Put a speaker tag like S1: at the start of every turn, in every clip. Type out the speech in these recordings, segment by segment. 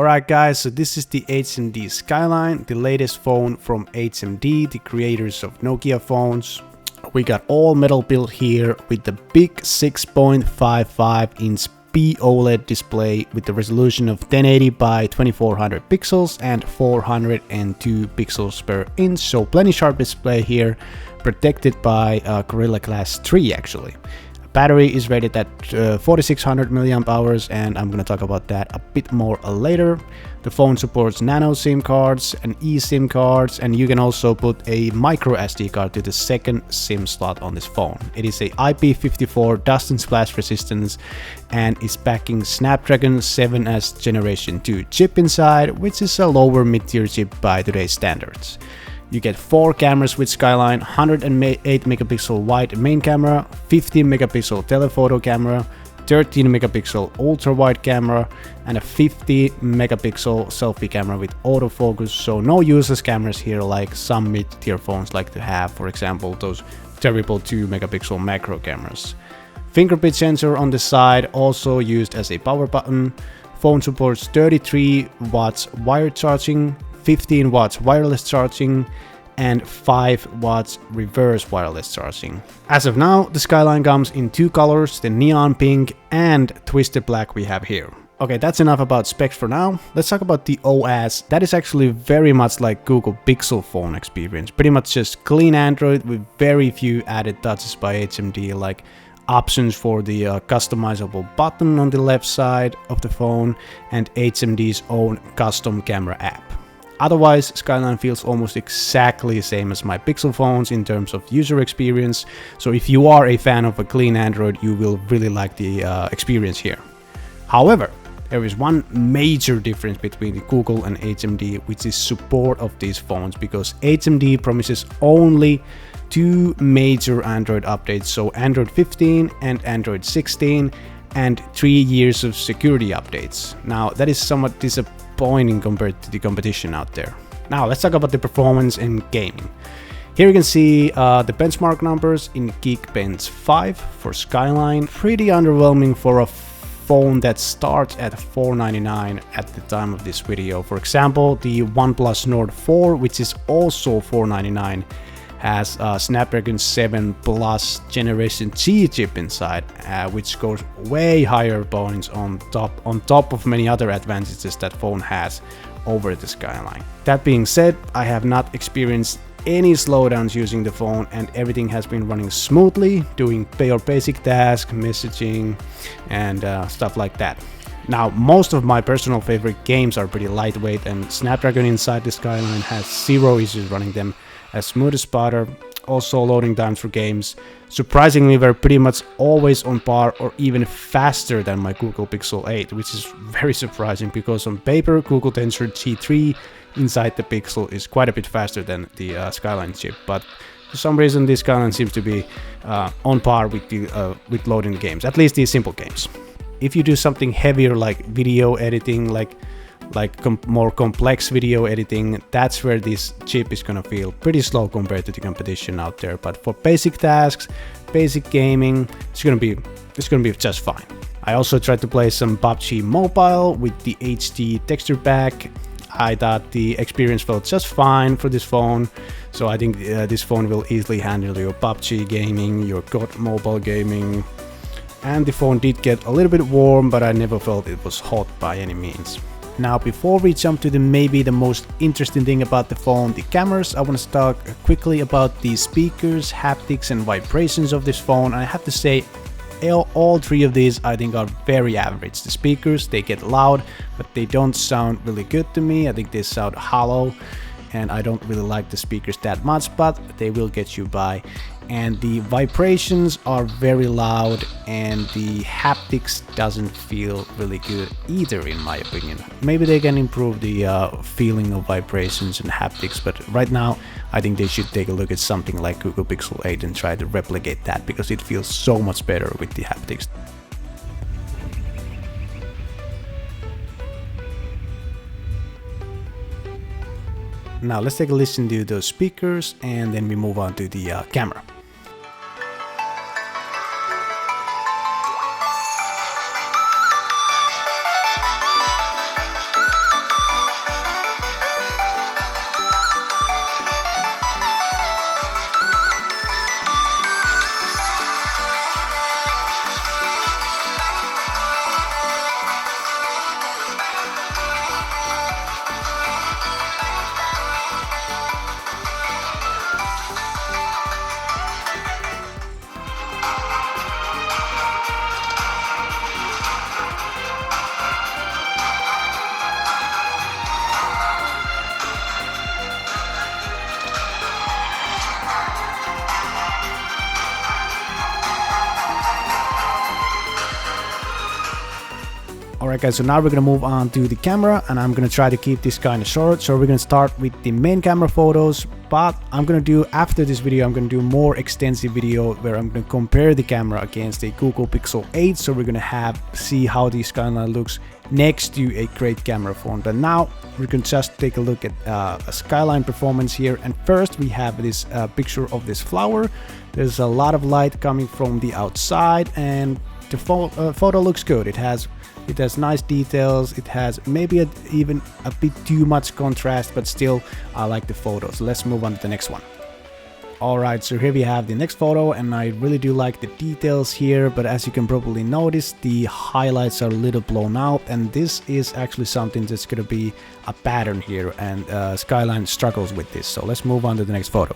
S1: Alright guys, so this is the HMD Skyline, the latest phone from HMD, the creators of Nokia phones. We got all metal build here with the big 6.55-inch OLED display with the resolution of 1080 by 2400 pixels and 402 pixels per inch, so plenty sharp display here, protected by Gorilla Glass 3 actually. Battery is rated at 4600 milliamp hours, and I'm gonna talk about that a bit more later. The phone supports nano SIM cards and eSIM cards, and you can also put a micro SD card to the second SIM slot on this phone. It is a IP54 dust and splash resistance and is packing Snapdragon 7S Generation 2 chip inside, which is a lower mid-tier chip by today's standards. You get 4 cameras with Skyline, 108 megapixel wide main camera, 15 megapixel telephoto camera, 13 megapixel ultrawide camera, and a 50 megapixel selfie camera with autofocus, so no useless cameras here like some mid-tier phones like to have, for example those terrible 2 megapixel macro cameras. Fingerprint sensor on the side, also used as a power button. Phone supports 33 watts wired charging, 15 watts wireless charging, and 5 watts reverse wireless charging. As of now, the Skyline comes in 2 colors, the neon pink and twisted black we have here. Okay, that's enough about specs for now. Let's talk about the OS. That is actually very much like Google Pixel phone experience. Pretty much just clean Android with very few added touches by HMD, like options for the customizable button on the left side of the phone and HMD's own custom camera app. Otherwise, Skyline feels almost exactly the same as my Pixel phones in terms of user experience, so if you are a fan of a clean Android, you will really like the experience here. However, there is one major difference between Google and HMD, which is support of these phones, because HMD promises only 2 major Android updates, so Android 15 and Android 16, and 3 years of security updates. Now, that is somewhat disappointing compared to the competition out there. Now, let's talk about the performance in gaming. Here you can see the benchmark numbers in Geekbench 5 for Skyline. Pretty underwhelming for a phone that starts at $499 at the time of this video. For example, the OnePlus Nord 4, which is also $499, has a Snapdragon 7 Plus Generation G chip inside, which scores way higher points on top of many other advantages that phone has over the Skyline. That being said, I have not experienced any slowdowns using the phone, and everything has been running smoothly, doing your basic tasks, messaging, and stuff like that. Now, most of my personal favorite games are pretty lightweight, and Snapdragon inside the Skyline has 0 issues running them as smooth as butter. Also, loading times for games, surprisingly, were pretty much always on par or even faster than my Google Pixel 8, which is very surprising because on paper Google Tensor G3 inside the Pixel is quite a bit faster than the Skyline chip, but for some reason this Skyline seems to be on par with loading games, at least these simple games. If you do something heavier like video editing, like more complex video editing, that's where this chip is gonna feel pretty slow compared to the competition out there. But for basic tasks, basic gaming, it's gonna be just fine. I also tried to play some PUBG Mobile with the HD texture pack. I thought the experience felt just fine for this phone, so I think this phone will easily handle your PUBG gaming, your COD mobile gaming. And the phone did get a little bit warm, but I never felt it was hot by any means. Now, before we jump to maybe the most interesting thing about the phone, the cameras, I want to talk quickly about the speakers, haptics, and vibrations of this phone. I have to say, all 3 of these I think are very average. The speakers, they get loud, but they don't sound really good to me. I think they sound hollow, and I don't really like the speakers that much, but they will get you by. And the vibrations are very loud, and the haptics doesn't feel really good either, in my opinion. Maybe they can improve the feeling of vibrations and haptics, but right now I think they should take a look at something like Google Pixel 8 and try to replicate that, because it feels so much better with the haptics. Now let's take a listen to those speakers, and then we move on to the camera. Alright guys, so now we're gonna move on to the camera, and I'm gonna try to keep this kind of short. So we're gonna start with the main camera photos, but I'm gonna do, after this video, I'm gonna do more extensive video where I'm gonna compare the camera against the Google Pixel 8. So we're gonna see how the Skyline looks next to a great camera phone. But now we can just take a look at a Skyline performance here. And first we have this picture of this flower. There's a lot of light coming from the outside, and the photo looks good. It has nice details. It has maybe even a bit too much contrast, but still I like the photo. So let's move on to the next one. Alright, so here we have the next photo, and I really do like the details here, but as you can probably notice, the highlights are a little blown out, and this is actually something that's gonna be a pattern here, and Skyline struggles with this. So let's move on to the next photo.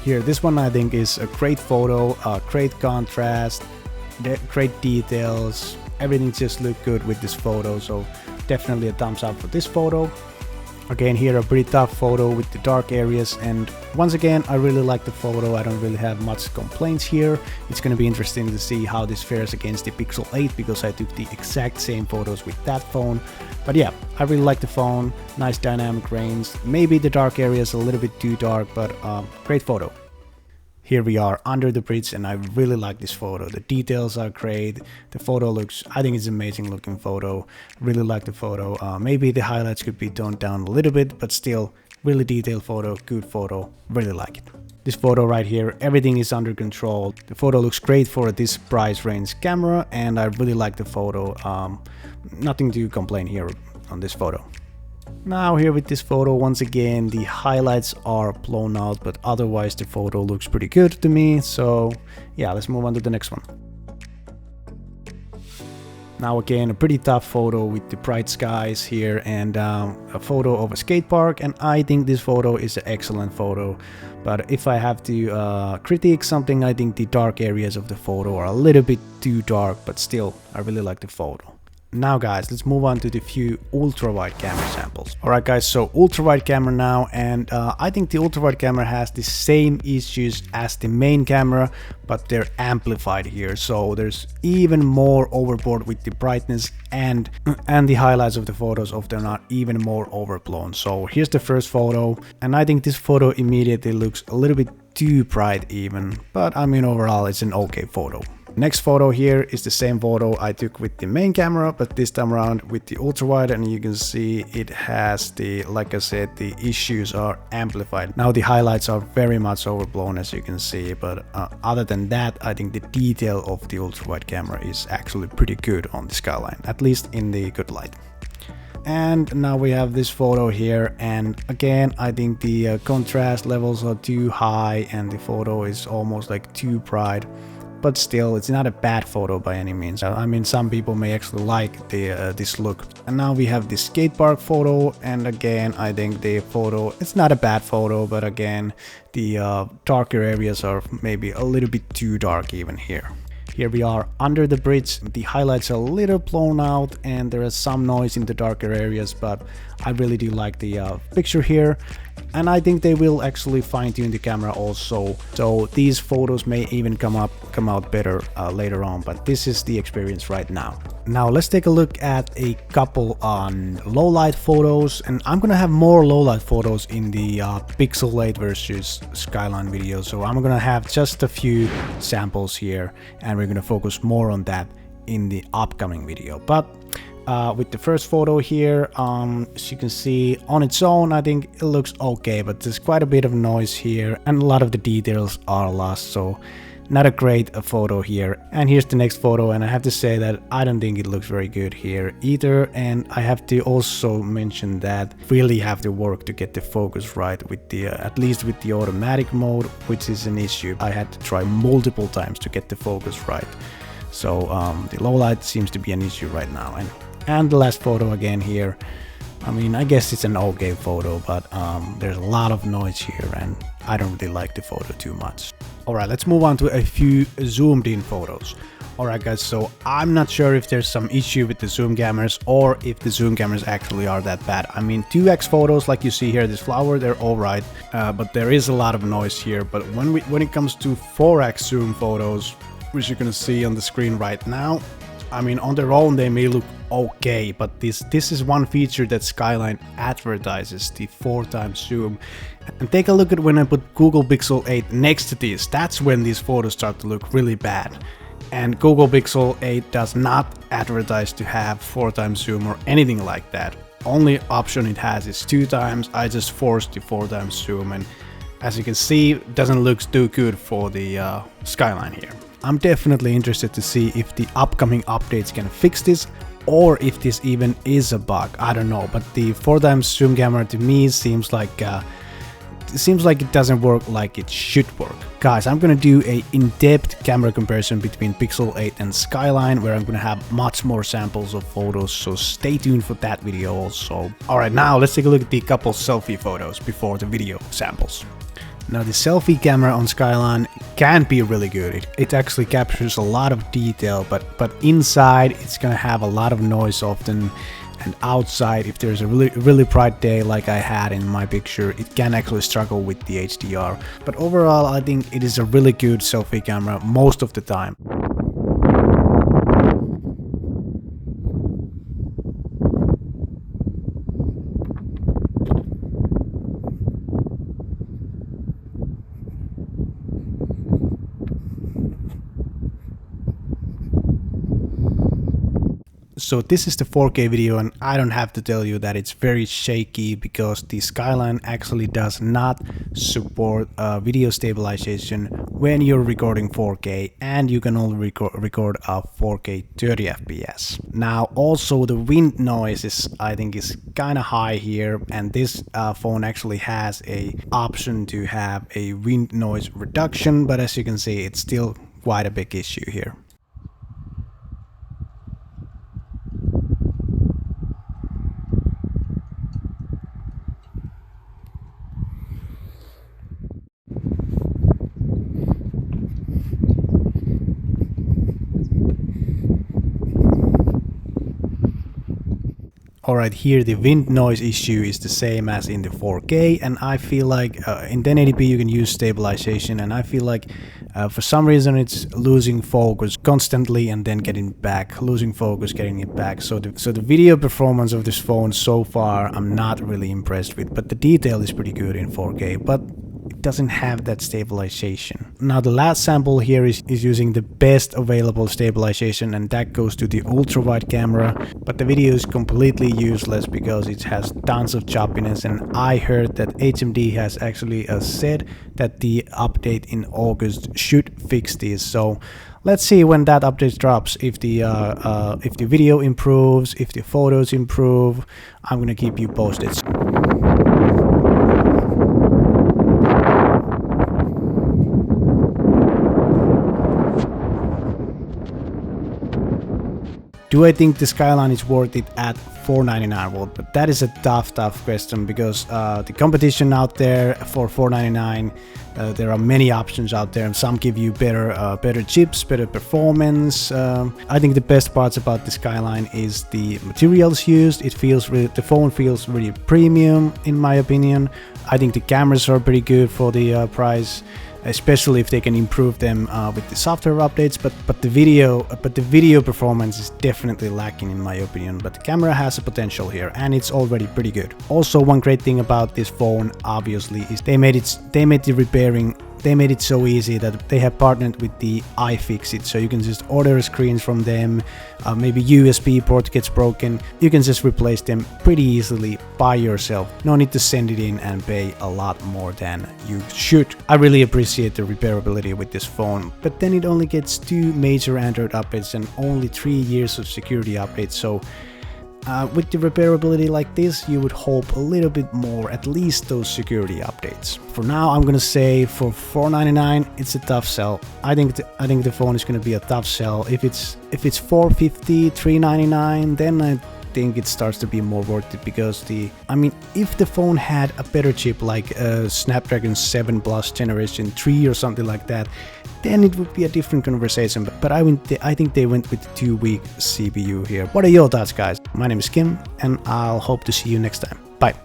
S1: Here, this one I think is a great photo, great contrast, great details. Everything just looked good with this photo, so definitely a thumbs up for this photo. Again, here a pretty tough photo with the dark areas, and once again I really like the photo. I don't really have much complaints here. It's going to be interesting to see how this fares against the Pixel 8, because I took the exact same photos with that phone. But yeah, I really like the phone. Nice dynamic range. Maybe the dark area is a little bit too dark, but great photo. Here we are under the bridge, and I really like this photo. The details are great. The photo looks, I think it's an amazing looking photo. Really like the photo. Maybe the highlights could be toned down a little bit, but still really detailed photo, good photo. Really like it. This photo right here, everything is under control. The photo looks great for this price range camera, and I really like the photo. Nothing to complain here on this photo. Now here with this photo, once again the highlights are blown out, but otherwise the photo looks pretty good to me. So yeah, let's move on to the next one. Now again, a pretty tough photo with the bright skies here, and a photo of a skate park, and I think this photo is an excellent photo. But if I have to critique something, I think the dark areas of the photo are a little bit too dark, but still I really like the photo. Now guys, let's move on to the few ultra-wide camera samples. Alright guys, so ultra-wide camera now, and I think the ultra-wide camera has the same issues as the main camera, but they're amplified here. So there's even more overboard with the brightness, and the highlights of the photos often are even more overblown. So here's the first photo, and I think this photo immediately looks a little bit too bright even, but I mean overall it's an okay photo. Next photo here is the same photo I took with the main camera, but this time around with the ultra wide, and you can see it has the, like I said, the issues are amplified. Now the highlights are very much overblown, as you can see, but other than that, I think the detail of the ultra wide camera is actually pretty good on the Skyline, at least in the good light. And now we have this photo here, and again I think the contrast levels are too high and the photo is almost like too bright. But still, it's not a bad photo by any means. I mean, some people may actually like this look. And now we have this skate park photo, and again, I think the photo, it's not a bad photo, but again, the darker areas are maybe a little bit too dark even here. Here we are under the bridge. The highlights are a little blown out, and there is some noise in the darker areas, but I really do like the picture here. And I think they will actually fine-tune the camera also, so these photos may even come out better later on, but this is the experience right now. Now let's take a look at a couple on low light photos, and I'm gonna have more low light photos in the Pixel 8 versus Skyline video, so I'm gonna have just a few samples here, and we're gonna focus more on that in the upcoming video. But with the first photo here, as you can see on its own, I think it looks okay, but there's quite a bit of noise here and a lot of the details are lost, so not a great photo here. And here's the next photo, and I have to say that I don't think it looks very good here either. And I have to also mention that really have to work to get the focus right with the at least with the automatic mode, which is an issue. I had to try multiple times to get the focus right. So the low light seems to be an issue right now. And the last photo again here, I mean, I guess it's an okay photo, but there's a lot of noise here and I don't really like the photo too much. Alright, let's move on to a few zoomed in photos. Alright guys, so I'm not sure if there's some issue with the zoom cameras or if the zoom cameras actually are that bad. I mean, 2x photos like you see here, this flower, they're alright, but there is a lot of noise here. But when it comes to 4x zoom photos, which you're gonna see on the screen right now, I mean, on their own they may look okay, but this is one feature that Skyline advertises, the 4x zoom. And take a look at when I put Google Pixel 8 next to this, that's when these photos start to look really bad. And Google Pixel 8 does not advertise to have 4x zoom or anything like that. Only option it has is 2x. I just forced the 4x zoom, and as you can see, it doesn't look too good for the Skyline here. I'm definitely interested to see if the upcoming updates can fix this, or if this even is a bug. I don't know, but the 4x zoom camera to me seems like it doesn't work like it should work. Guys, I'm gonna do a in-depth camera comparison between Pixel 8 and Skyline, where I'm gonna have much more samples of photos, so stay tuned for that video also. Alright, now let's take a look at the couple selfie photos before the video samples. Now the selfie camera on Skyline can be really good. It actually captures a lot of detail, but inside it's gonna have a lot of noise often. And outside, if there's a really bright day like I had in my picture, it can actually struggle with the HDR. But overall, I think it is a really good selfie camera most of the time. So this is the 4K video, and I don't have to tell you that it's very shaky because the Skyline actually does not support video stabilization when you're recording 4K, and you can only record 4K 30 FPS. Now also the wind noise I think is kind of high here, and this phone actually has a option to have a wind noise reduction, but as you can see, it's still quite a big issue here. Alright, here the wind noise issue is the same as in the 4K, and I feel like in 1080p you can use stabilization, and I feel like for some reason it's losing focus constantly and then getting back, losing focus, getting it back. So the video performance of this phone so far I'm not really impressed with, but the detail is pretty good in 4K, but it doesn't have that stabilization. Now the last sample here is using the best available stabilization, and that goes to the ultrawide camera, but the video is completely useless because it has tons of choppiness, and I heard that HMD has actually said that the update in August should fix this. So let's see when that update drops, if the video improves, if the photos improve. I'm gonna keep you posted. Do I think the Skyline is worth it at $499? Well, but that is a tough question, because the competition out there for $499, there are many options out there, and some give you better chips, better performance. I think the best parts about the Skyline is the materials used. The phone feels really premium in my opinion. I think the cameras are pretty good for the price, especially if they can improve them with the software updates, but the video performance is definitely lacking in my opinion. But the camera has a potential here, and it's already pretty good. Also, one great thing about this phone obviously is they made the repairing. They made it so easy that they have partnered with the iFixit, so you can just order screens from them. Maybe USB port gets broken, you can just replace them pretty easily by yourself. No need to send it in and pay a lot more than you should. I really appreciate the repairability with this phone, but then it only gets 2 major Android updates and only 3 years of security updates, so with the repairability like this, you would hope a little bit more, at least those security updates. For now, I'm gonna say for $499, it's a tough sell. I think the phone is gonna be a tough sell. If it's $450, $399, then I think it starts to be more worth it, because if the phone had a better chip like Snapdragon 7 Plus Generation 3 or something like that, then it would be a different conversation. But I think they went with the 2-week CPU here. What are your thoughts, guys? My name is Kim, and I'll hope to see you next time. Bye.